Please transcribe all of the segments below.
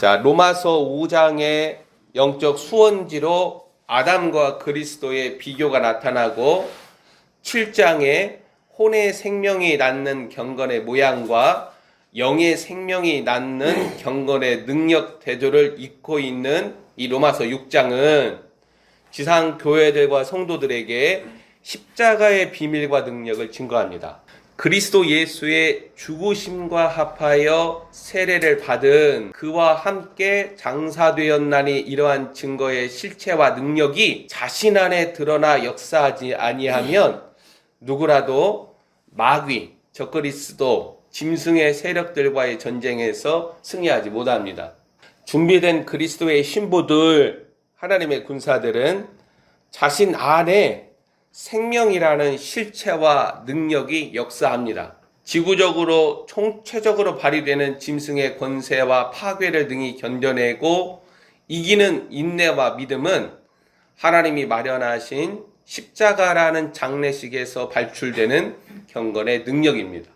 자, 로마서 5장의 영적 수원지로 아담과 그리스도의 비교가 나타나고 7장에 혼의 생명이 낳는 경건의 모양과 영의 생명이 낳는 경건의 능력 대조를 잇고 있는 이 로마서 6장은 지상 교회들과 성도들에게 십자가의 비밀과 능력을 증거합니다. 그리스도 예수의 죽으심과 합하여 세례를 받은 그와 함께 장사되었나니 이러한 증거의 실체와 능력이 자신 안에 드러나 역사하지 아니하면 누구라도 마귀, 적그리스도, 짐승의 세력들과의 전쟁에서 승리하지 못합니다. 준비된 그리스도의 신부들, 하나님의 군사들은 자신 안에 생명이라는 실체와 능력이 역사합니다. 지구적으로 총체적으로 발휘되는 짐승의 권세와 파괴를 능히 견뎌내고 이기는 인내와 믿음은 하나님이 마련하신 십자가라는 장례식에서 발출되는 경건의 능력입니다.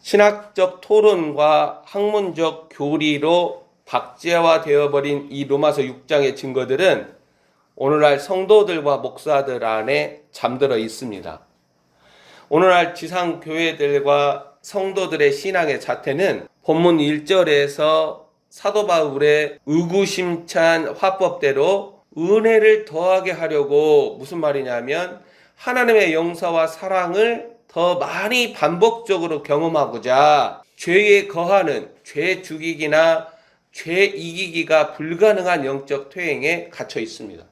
신학적 토론과 학문적 교리로 박제화되어버린 이 로마서 6장의 증거들은 오늘날 성도들과 목사들 안에 잠들어 있습니다. 오늘날 지상 교회들과 성도들의 신앙의 자태는 본문 1절에서 사도 바울의 의구심찬 화법대로 은혜를 더하게 하려고 무슨 말이냐면 하나님의 용서와 사랑을 더 많이 반복적으로 경험하고자 죄에 거하는 죄 죽이기나 죄 이기기가 불가능한 영적 퇴행에 갇혀 있습니다.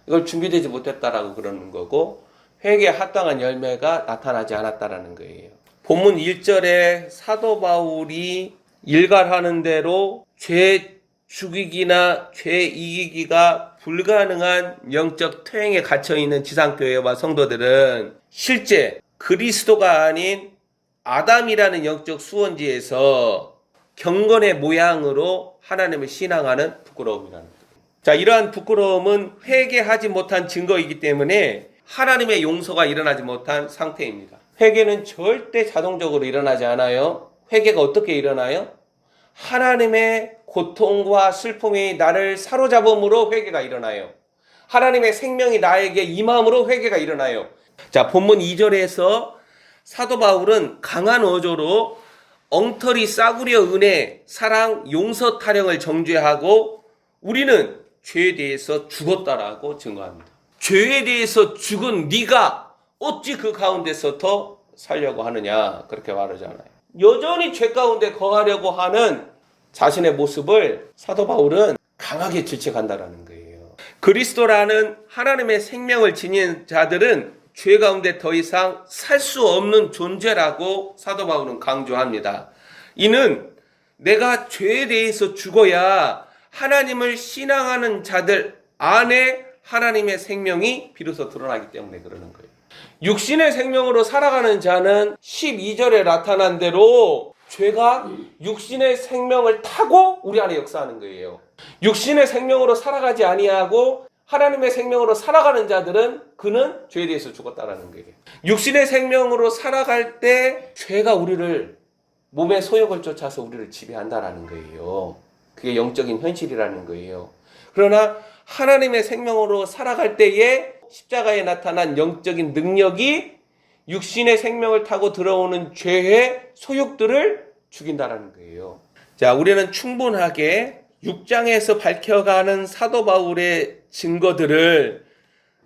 이걸 준비되지 못했다라고 그러는 거고 회개에 합당한 열매가 나타나지 않았다라는 거예요. 본문 1절에 사도 바울이 일갈하는 대로 죄 죽이기나 죄 이기기가 불가능한 영적 퇴행에 갇혀있는 지상교회와 성도들은 실제 그리스도가 아닌 아담이라는 영적 수원지에서 경건의 모양으로 하나님을 신앙하는 부끄러움이라는 거예요. 자, 이러한 부끄러움은 회개하지 못한 증거이기 때문에 하나님의 용서가 일어나지 못한 상태입니다. 회개는 절대 자동적으로 일어나지 않아요. 회개가 어떻게 일어나요? 하나님의 고통과 슬픔이 나를 사로잡음으로 회개가 일어나요. 하나님의 생명이 나에게 임함으로 회개가 일어나요. 자, 본문 2절에서 사도 바울은 강한 어조로 엉터리 싸구려 은혜, 사랑, 용서 타령을 정죄하고 우리는 죄에 대해서 죽었다라고 증거합니다. 죄에 대해서 죽은 네가 어찌 그 가운데서 더 살려고 하느냐 그렇게 말하잖아요. 여전히 죄 가운데 거하려고 하는 자신의 모습을 사도 바울은 강하게 질책한다라는 거예요. 그리스도라는 하나님의 생명을 지닌 자들은 죄 가운데 더 이상 살 수 없는 존재라고 사도 바울은 강조합니다. 이는 내가 죄에 대해서 죽어야 하나님을 신앙하는 자들 안에 하나님의 생명이 비로소 드러나기 때문에 그러는 거예요. 육신의 생명으로 살아가는 자는 12절에 나타난 대로 죄가 육신의 생명을 타고 우리 안에 역사하는 거예요. 육신의 생명으로 살아가지 아니하고 하나님의 생명으로 살아가는 자들은 그는 죄에 대해서 죽었다라는 거예요. 육신의 생명으로 살아갈 때 죄가 우리를 몸의 소욕을 쫓아서 우리를 지배한다라는 거예요. 그게 영적인 현실이라는 거예요. 그러나 하나님의 생명으로 살아갈 때에 십자가에 나타난 영적인 능력이 육신의 생명을 타고 들어오는 죄의 소욕들을 죽인다라는 거예요. 자, 우리는 충분하게 6장에서 밝혀가는 사도 바울의 증거들을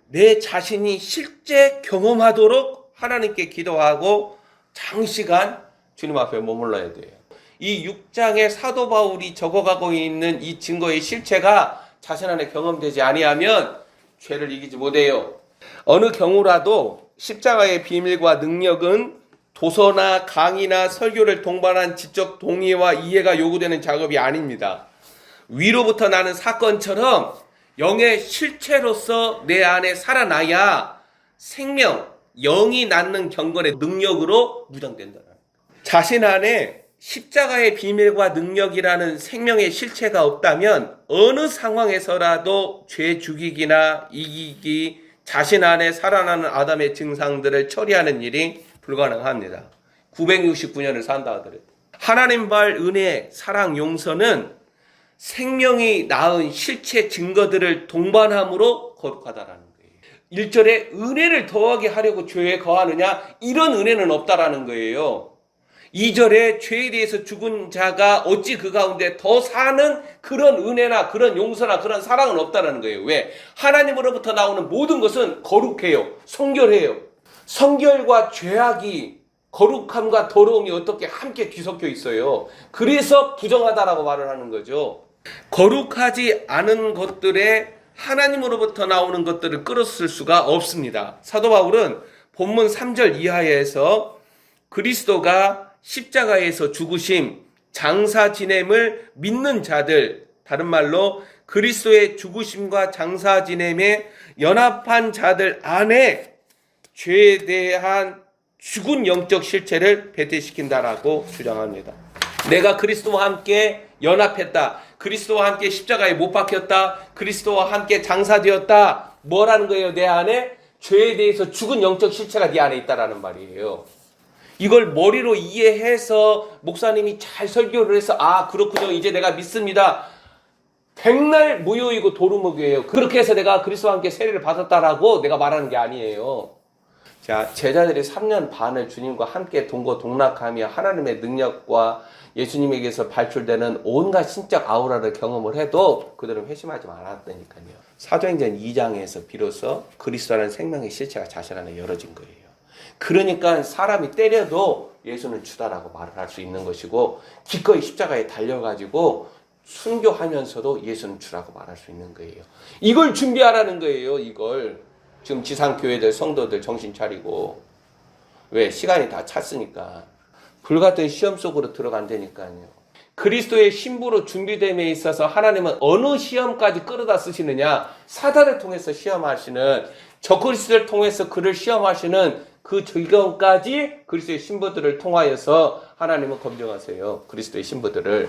내 자신이 실제 경험하도록 하나님께 기도하고 장시간 주님 앞에 머물러야 돼요. 이 6장에 사도 바울이 적어가고 있는 이 증거의 실체가 자신 안에 경험되지 아니하면 죄를 이기지 못해요. 어느 경우라도 십자가의 비밀과 능력은 도서나 강의나 설교를 동반한 지적 동의와 이해가 요구되는 작업이 아닙니다. 위로부터 나는 사건처럼 영의 실체로서 내 안에 살아나야 생명, 영이 낳는 경건의 능력으로 무장된다. 자신 안에 십자가의 비밀과 능력이라는 생명의 실체가 없다면 어느 상황에서라도 죄 죽이기나 이기기, 자신 안에 살아나는 아담의 증상들을 처리하는 일이 불가능합니다. 969년을 산다 하더라도 하나님 발 은혜, 사랑, 용서는 생명이 낳은 실체 증거들을 동반함으로 거룩하다라는 거예요. 1절에 은혜를 더하게 하려고 죄에 거하느냐? 이런 은혜는 없다라는 거예요. 2절에 죄에 대해서 죽은 자가 어찌 그 가운데 더 사는 그런 은혜나 그런 용서나 그런 사랑은 없다라는 거예요. 왜? 하나님으로부터 나오는 모든 것은 거룩해요. 성결해요. 성결과 죄악이, 거룩함과 더러움이 어떻게 함께 뒤섞여 있어요. 그래서 부정하다라고 말을 하는 거죠. 거룩하지 않은 것들에 하나님으로부터 나오는 것들을 끌어쓸 수가 없습니다. 사도 바울은 본문 3절 이하에서 그리스도가 십자가에서 죽으심, 장사 지냄을 믿는 자들, 다른 말로 그리스도의 죽으심과 장사 지냄에 연합한 자들 안에 죄에 대한 죽은 영적 실체를 배제시킨다라고 주장합니다. 내가 그리스도와 함께 연합했다. 그리스도와 함께 십자가에 못 박혔다. 그리스도와 함께 장사되었다. 뭐라는 거예요? 내 안에 죄에 대해서 죽은 영적 실체가 네 안에 있다라는 말이에요. 이걸 머리로 이해해서 목사님이 잘 설교를 해서 그렇군요. 이제 내가 믿습니다. 백날 무효이고 도루묵이에요. 그렇게 해서 내가 그리스도와 함께 세례를 받았다라고 내가 말하는 게 아니에요. 자, 제자들이 3년 반을 주님과 함께 동거동락하며 하나님의 능력과 예수님에게서 발출되는 온갖 신적 아우라를 경험을 해도 그들은 회심하지 말았다니까요. 사도행전 2장에서 비로소 그리스도라는 생명의 실체가 자신 안에 열어진 거예요. 그러니까 사람이 때려도 예수는 주다라고 말을 할 수 있는 것이고, 기꺼이 십자가에 달려가지고 순교하면서도 예수는 주라고 말할 수 있는 거예요. 이걸 준비하라는 거예요. 이걸 지금 지상교회들 성도들 정신 차리고. 왜? 시간이 다 찼으니까. 불같은 시험 속으로 들어간다니까요. 그리스도의 신부로 준비됨에 있어서 하나님은 어느 시험까지 끌어다 쓰시느냐? 사단을 통해서 시험하시는, 적그리스도를 통해서 그를 시험하시는 그 지경까지 그리스도의 신부들을 통하여서 하나님은 검증하세요. 그리스도의 신부들을.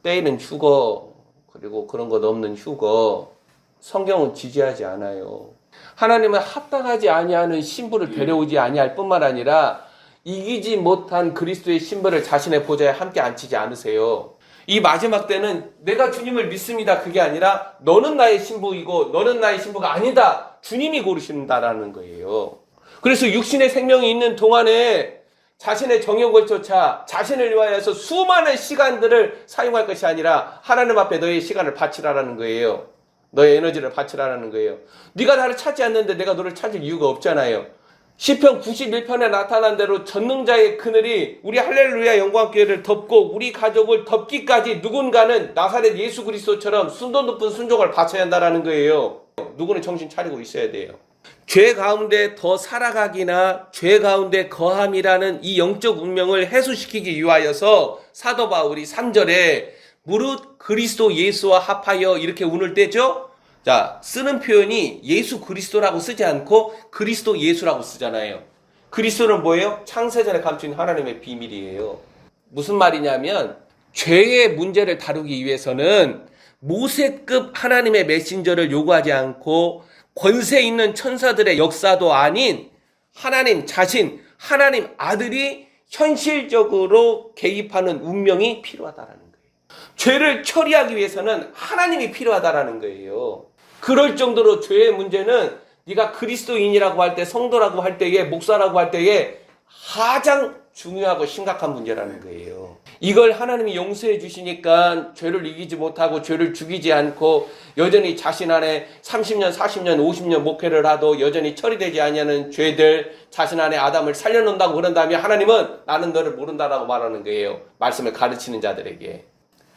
때에는 휴거, 그리고 그런 것 없는 휴거. 성경은 지지하지 않아요. 하나님은 합당하지 아니하는 신부를 데려오지 아니할 뿐만 아니라 이기지 못한 그리스도의 신부를 자신의 보좌에 함께 앉히지 않으세요. 이 마지막 때는 내가 주님을 믿습니다. 그게 아니라 너는 나의 신부이고 너는 나의 신부가 아니다. 주님이 고르신다라는 거예요. 그래서 육신의 생명이 있는 동안에 자신의 정욕을 쫓아 자신을 위하여서 수많은 시간들을 사용할 것이 아니라 하나님 앞에 너의 시간을 바치라라는 거예요. 너의 에너지를 바치라라는 거예요. 네가 나를 찾지 않는데 내가 너를 찾을 이유가 없잖아요. 시편 91편에 나타난 대로 전능자의 그늘이 우리 할렐루야 영광교회를 덮고 우리 가족을 덮기까지 누군가는 나사렛 예수 그리스도처럼 순도 높은 순종을 바쳐야 한다라는 거예요. 누구는 정신 차리고 있어야 돼요. 죄 가운데 더 살아가기나 죄 가운데 거함이라는 이 영적 운명을 해소시키기 위하여서 사도 바울이 3절에 무릇 그리스도 예수와 합하여 이렇게 운을 떼죠. 자, 쓰는 표현이 예수 그리스도라고 쓰지 않고 그리스도 예수라고 쓰잖아요. 그리스도는 뭐예요? 창세전에 감춘 하나님의 비밀이에요. 무슨 말이냐면 죄의 문제를 다루기 위해서는 모세급 하나님의 메신저를 요구하지 않고 권세 있는 천사들의 역사도 아닌 하나님 자신, 하나님 아들이 현실적으로 개입하는 운명이 필요하다라는 거예요. 죄를 처리하기 위해서는 하나님이 필요하다라는 거예요. 그럴 정도로 죄의 문제는 네가 그리스도인이라고 할 때, 성도라고 할 때에, 목사라고 할 때에 가장 중요하고 심각한 문제라는 거예요. 이걸 하나님이 용서해 주시니까 죄를 이기지 못하고 죄를 죽이지 않고 여전히 자신 안에 30년, 40년, 50년 목회를 하도 여전히 처리되지 아니하는 죄들, 자신 안에 아담을 살려놓는다고 그런 다음에 하나님은 나는 너를 모른다라고 말하는 거예요. 말씀을 가르치는 자들에게.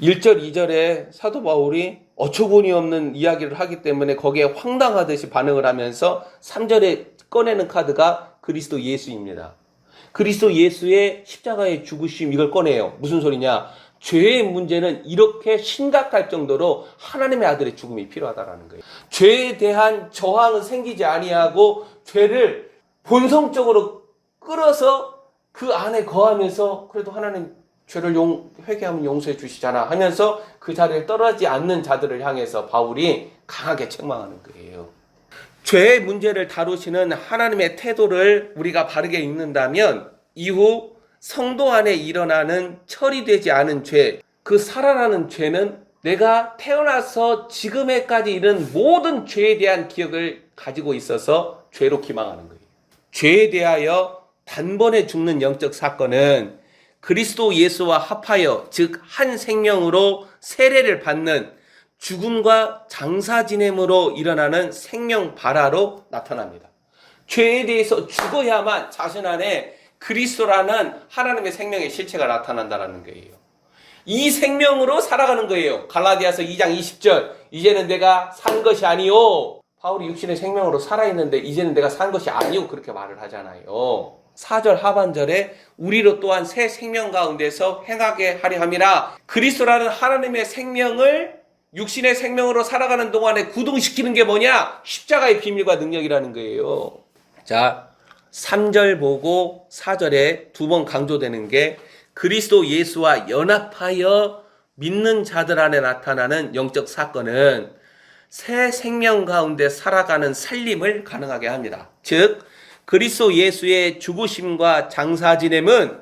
1절, 2절에 사도 바울이 어처구니 없는 이야기를 하기 때문에 거기에 황당하듯이 반응을 하면서 3절에 꺼내는 카드가 그리스도 예수입니다. 그리스도 예수의 십자가의 죽으심, 이걸 꺼내요. 무슨 소리냐? 죄의 문제는 이렇게 심각할 정도로 하나님의 아들의 죽음이 필요하다라는 거예요. 죄에 대한 저항은 생기지 아니하고 죄를 본성적으로 끌어서 그 안에 거하면서 그래도 하나님 죄를 회개하면 용서해 주시잖아 하면서 그 자리를 떨어지지 않는 자들을 향해서 바울이 강하게 책망하는 거예요. 죄의 문제를 다루시는 하나님의 태도를 우리가 바르게 읽는다면 이후 성도 안에 일어나는 처리되지 않은 죄, 그 살아나는 죄는 내가 태어나서 지금에까지 이른 모든 죄에 대한 기억을 가지고 있어서 죄로 기망하는 거예요. 죄에 대하여 단번에 죽는 영적 사건은 그리스도 예수와 합하여 즉 한 생명으로 세례를 받는 죽음과 장사 지냄으로 일어나는 생명 발화로 나타납니다. 죄에 대해서 죽어야만 자신 안에 그리스도라는 하나님의 생명의 실체가 나타난다는 거예요. 이 생명으로 살아가는 거예요. 갈라디아서 2장 20절 이제는 내가 산 것이 아니요. 바울이 육신의 생명으로 살아있는데 이제는 내가 산 것이 아니요 그렇게 말을 하잖아요. 4절 하반절에 우리로 또한 새 생명 가운데서 행하게 하려 함이라. 그리스도라는 하나님의 생명을 육신의 생명으로 살아가는 동안에 구동시키는 게 뭐냐? 십자가의 비밀과 능력이라는 거예요. 자, 3절 보고 4절에 두 번 강조되는 게 그리스도 예수와 연합하여 믿는 자들 안에 나타나는 영적 사건은 새 생명 가운데 살아가는 살림을 가능하게 합니다. 즉 그리스도 예수의 죽으심과 장사 지냄은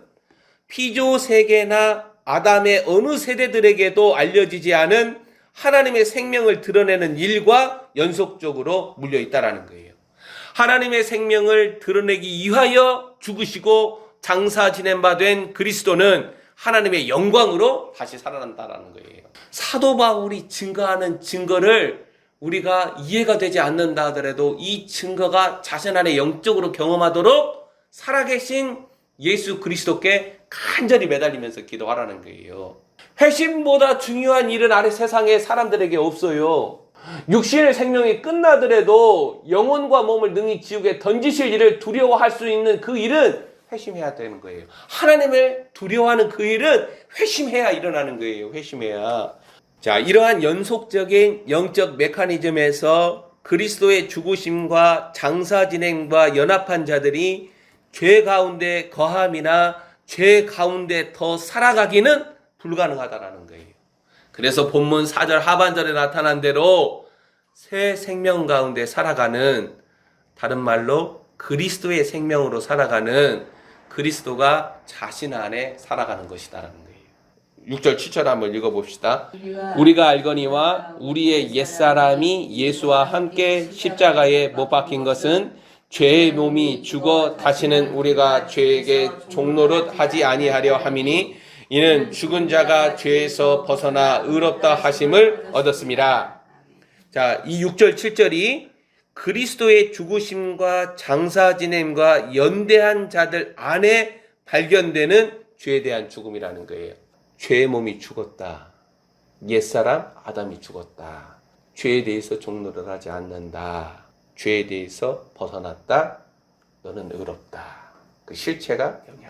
피조 세계나 아담의 어느 세대들에게도 알려지지 않은 하나님의 생명을 드러내는 일과 연속적으로 물려 있다라는 거예요. 하나님의 생명을 드러내기 위하여 죽으시고 장사 지냄 바 된 그리스도는 하나님의 영광으로 다시 살아난다라는 거예요. 사도 바울이 증거하는 증거를 우리가 이해가 되지 않는다 하더라도 이 증거가 자신 안에 영적으로 경험하도록 살아계신 예수 그리스도께 간절히 매달리면서 기도하라는 거예요. 회심보다 중요한 일은 아래 세상에 사람들에게 없어요. 육신의 생명이 끝나더라도 영혼과 몸을 능히 지옥에 던지실 일을 두려워할 수 있는 그 일은 회심해야 되는 거예요. 하나님을 두려워하는 그 일은 회심해야 일어나는 거예요. 회심해야. 자, 이러한 연속적인 영적 메커니즘에서 그리스도의 죽으심과 장사 진행과 연합한 자들이 죄 가운데 거함이나 죄 가운데 더 살아가기는 불가능하다라는 거예요. 그래서 본문 4절 하반절에 나타난 대로 새 생명 가운데 살아가는, 다른 말로 그리스도의 생명으로 살아가는 그리스도가 자신 안에 살아가는 것이다라는 거예요. 6절 7절 한번 읽어봅시다. 우리가 알거니와 우리의 옛사람이 예수와 함께 십자가에 못 박힌 것은 죄의 몸이 죽어 다시는 우리가 죄에게 종노릇 하지 아니하려 함이니 이는 죽은 자가 죄에서 벗어나 의롭다 하심을 얻었습니다. 자, 이 6절 7절이 그리스도의 죽으심과 장사 지냄과 연대한 자들 안에 발견되는 죄에 대한 죽음이라는 거예요. 죄의 몸이 죽었다. 옛사람 아담이 죽었다. 죄에 대해서 종노릇 하지 않는다. 죄에 대해서 벗어났다. 너는 의롭다. 그 실체가 여기